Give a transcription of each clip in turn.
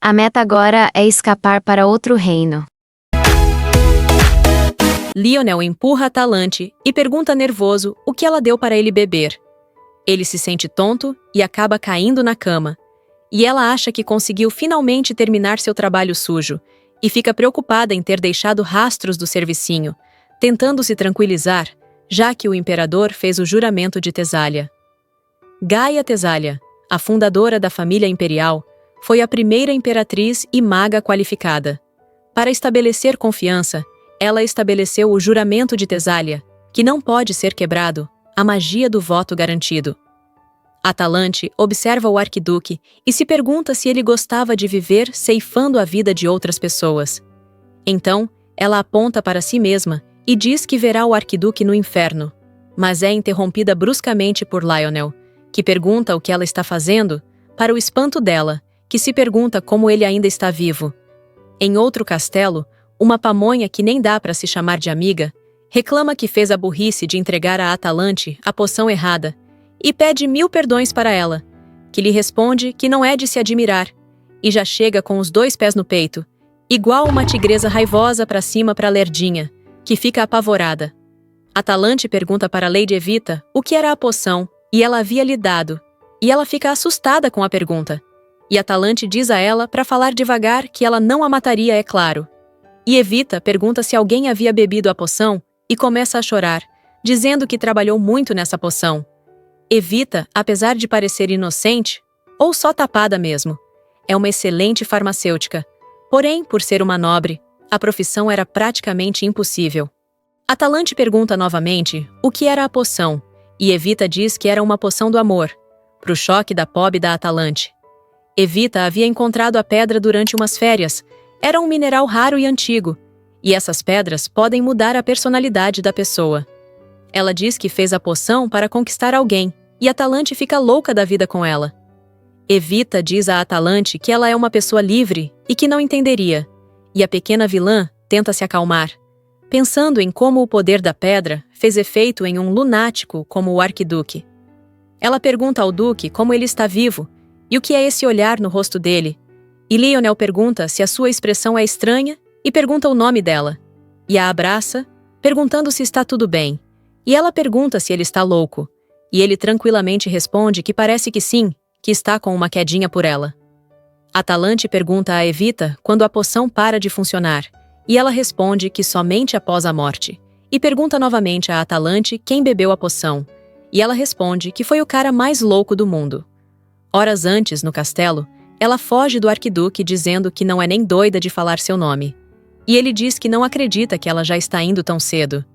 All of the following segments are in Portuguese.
A meta agora é escapar para outro reino. Lionel empurra Atalante e pergunta nervoso o que ela deu para ele beber. Ele se sente tonto e acaba caindo na cama. E ela acha que conseguiu finalmente terminar seu trabalho sujo e fica preocupada em ter deixado rastros do servicinho, tentando se tranquilizar, já que o imperador fez o juramento de Tesália. Gaia Tesália, a fundadora da família imperial, foi a primeira imperatriz e maga qualificada. Para estabelecer confiança, ela estabeleceu o juramento de Tesália, que não pode ser quebrado, a magia do voto garantido. Atalante observa o arquiduque e se pergunta se ele gostava de viver ceifando a vida de outras pessoas. Então, ela aponta para si mesma e diz que verá o arquiduque no inferno, mas é interrompida bruscamente por Lionel, que pergunta o que ela está fazendo, para o espanto dela, que se pergunta como ele ainda está vivo. Em outro castelo, uma pamonha que nem dá para se chamar de amiga, reclama que fez a burrice de entregar a Atalante a poção errada e pede 1000 perdões para ela, que lhe responde que não é de se admirar, e já chega com os 2 pés no peito, igual uma tigresa raivosa para cima para Lerdinha, que fica apavorada. Atalante pergunta para Lady Evita o que era a poção, e ela havia lhe dado, e ela fica assustada com a pergunta. E Atalante diz a ela para falar devagar que ela não a mataria, é claro. E Evita pergunta se alguém havia bebido a poção e começa a chorar, dizendo que trabalhou muito nessa poção. Evita, apesar de parecer inocente, ou só tapada mesmo, é uma excelente farmacêutica. Porém, por ser uma nobre, a profissão era praticamente impossível. Atalante pergunta novamente o que era a poção, e Evita diz que era uma poção do amor, pro choque da pobre da Atalante. Evita havia encontrado a pedra durante umas férias. Era um mineral raro e antigo, e essas pedras podem mudar a personalidade da pessoa. Ela diz que fez a poção para conquistar alguém, e Atalante fica louca da vida com ela. Evita diz a Atalante que ela é uma pessoa livre e que não entenderia, e a pequena vilã tenta se acalmar, pensando em como o poder da pedra fez efeito em um lunático como o arquiduque. Ela pergunta ao duque como ele está vivo e o que é esse olhar no rosto dele, e Lionel pergunta se a sua expressão é estranha e pergunta o nome dela, e a abraça, perguntando se está tudo bem, e ela pergunta se ele está louco, e ele tranquilamente responde que parece que sim, que está com uma quedinha por ela. Atalante pergunta a Evita quando a poção para de funcionar, e ela responde que somente após a morte, e pergunta novamente a Atalante quem bebeu a poção, e ela responde que foi o cara mais louco do mundo. Horas antes, no castelo, ela foge do arquiduque dizendo que não é nem doida de falar seu nome, e ele diz que não acredita que ela já está indo tão cedo.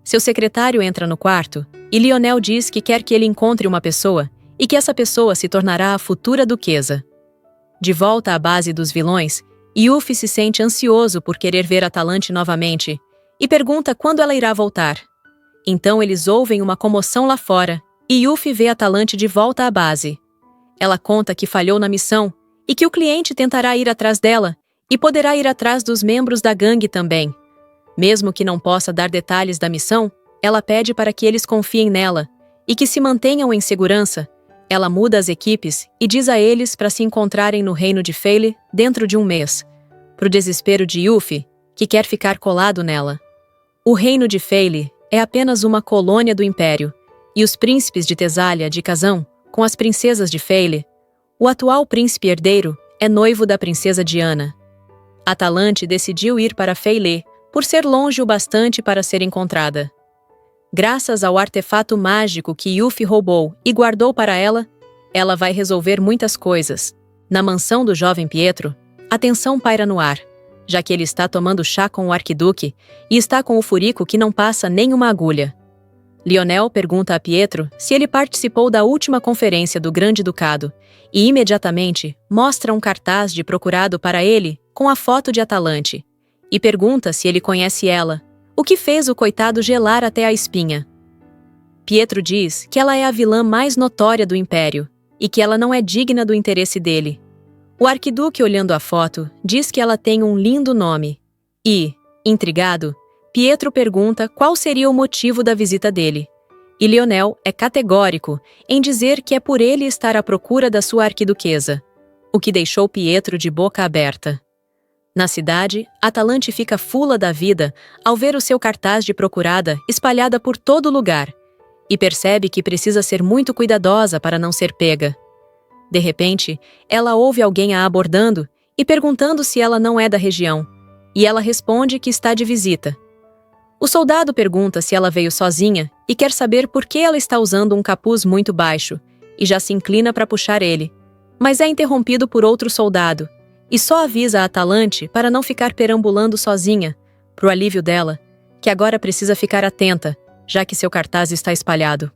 Seu secretário entra no quarto, e Lionel diz que quer que ele encontre uma pessoa e que essa pessoa se tornará a futura duquesa. De volta à base dos vilões, Yuffie se sente ansioso por querer ver Atalante novamente e pergunta quando ela irá voltar. Então eles ouvem uma comoção lá fora e Yuffie vê Atalante de volta à base. Ela conta que falhou na missão e que o cliente tentará ir atrás dela e poderá ir atrás dos membros da gangue também. Mesmo que não possa dar detalhes da missão, ela pede para que eles confiem nela e que se mantenham em segurança. Ela muda as equipes e diz a eles para se encontrarem no reino de Feyle dentro de um mês, pro desespero de Yuffie, que quer ficar colado nela. O reino de Feyle é apenas uma colônia do Império, e os príncipes de Tesália de Kazan, com as princesas de Feyle, o atual príncipe herdeiro é noivo da princesa Diana. Atalante decidiu ir para Feyle por ser longe o bastante para ser encontrada. Graças ao artefato mágico que Yuffie roubou e guardou para ela, ela vai resolver muitas coisas. Na mansão do jovem Pietro, a tensão paira no ar, já que ele está tomando chá com o arquiduque e está com o furico que não passa nem uma agulha. Lionel pergunta a Pietro se ele participou da última conferência do Grande Ducado e imediatamente mostra um cartaz de procurado para ele com a foto de Atalante e pergunta se ele conhece ela, o que fez o coitado gelar até a espinha. Pietro diz que ela é a vilã mais notória do Império e que ela não é digna do interesse dele. O arquiduque, olhando a foto, diz que ela tem um lindo nome e, intrigado, Pietro pergunta qual seria o motivo da visita dele. E Lionel é categórico em dizer que é por ele estar à procura da sua arquiduquesa. o que deixou Pietro de boca aberta. Na cidade, Atalante fica fula da vida ao ver o seu cartaz de procurada espalhada por todo lugar e percebe que precisa ser muito cuidadosa para não ser pega. De repente, ela ouve alguém a abordando e perguntando se ela não é da região, e ela responde que está de visita. O soldado pergunta se ela veio sozinha e quer saber por que ela está usando um capuz muito baixo, e já se inclina para puxar ele, mas é interrompido por outro soldado, e só avisa a Atalante para não ficar perambulando sozinha, pro alívio dela, que agora precisa ficar atenta, já que seu cartaz está espalhado.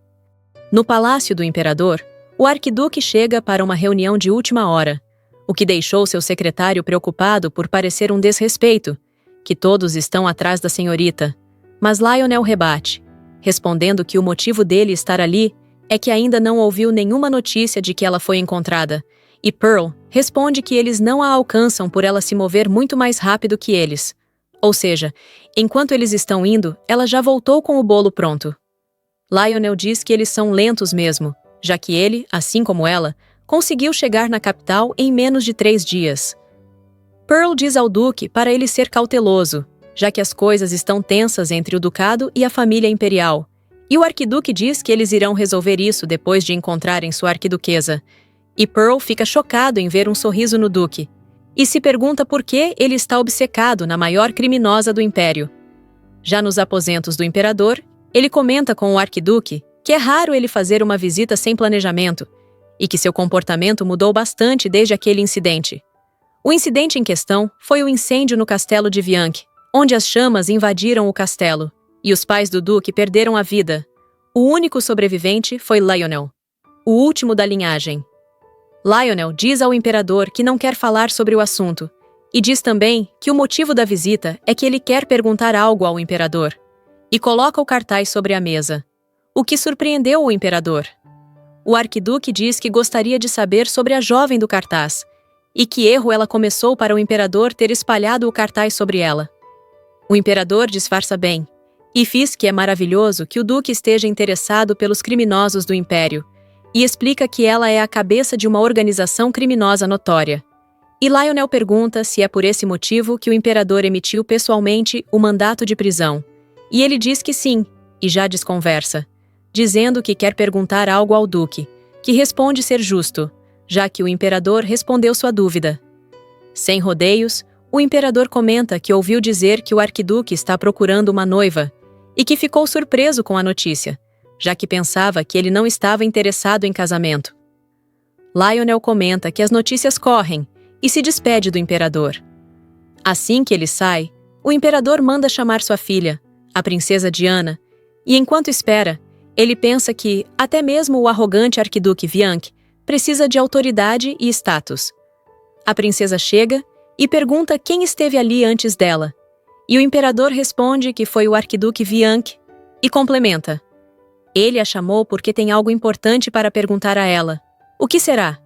No palácio do imperador, o arquiduque chega para uma reunião de última hora, o que deixou seu secretário preocupado por parecer um desrespeito, que todos estão atrás da senhorita. Mas Lionel rebate, respondendo que o motivo dele estar ali é que ainda não ouviu nenhuma notícia de que ela foi encontrada, e Pearl responde que eles não a alcançam por ela se mover muito mais rápido que eles. Ou seja, enquanto eles estão indo, ela já voltou com o bolo pronto. Lionel diz que eles são lentos mesmo, já que ele, assim como ela, conseguiu chegar na capital em menos de 3 dias. Pearl diz ao Duque para ele ser cauteloso, já que as coisas estão tensas entre o ducado e a família imperial, e o arquiduque diz que eles irão resolver isso depois de encontrarem sua arquiduquesa, e Pearl fica chocado em ver um sorriso no Duque, e se pergunta por que ele está obcecado na maior criminosa do império. Já nos aposentos do imperador, ele comenta com o arquiduque que é raro ele fazer uma visita sem planejamento, e que seu comportamento mudou bastante desde aquele incidente. O incidente em questão foi o incêndio no castelo de Vianque, onde as chamas invadiram o castelo, e os pais do duque perderam a vida. O único sobrevivente foi Lionel, o último da linhagem. Lionel diz ao imperador que não quer falar sobre o assunto, e diz também que o motivo da visita é que ele quer perguntar algo ao imperador, e coloca o cartaz sobre a mesa, o que surpreendeu o imperador. O arquiduque diz que gostaria de saber sobre a jovem do cartaz, e que erro ela começou para o imperador ter espalhado o cartaz sobre ela. O imperador disfarça bem, e diz que é maravilhoso que o duque esteja interessado pelos criminosos do império, e explica que ela é a cabeça de uma organização criminosa notória. E Lionel pergunta se é por esse motivo que o imperador emitiu pessoalmente o mandato de prisão, e ele diz que sim, e já desconversa, dizendo que quer perguntar algo ao duque, que responde ser justo, já que o imperador respondeu sua dúvida. Sem rodeios, o imperador comenta que ouviu dizer que o arquiduque está procurando uma noiva, e que ficou surpreso com a notícia, já que pensava que ele não estava interessado em casamento. Lionel comenta que as notícias correm, e se despede do imperador. Assim que ele sai, o imperador manda chamar sua filha, a princesa Diana, e enquanto espera, ele pensa que, até mesmo o arrogante arquiduque Vianque, precisa de autoridade e status. A princesa chega e pergunta quem esteve ali antes dela, e o imperador responde que foi o arquiduque Vianque, e complementa: ele a chamou porque tem algo importante para perguntar a ela. O que será?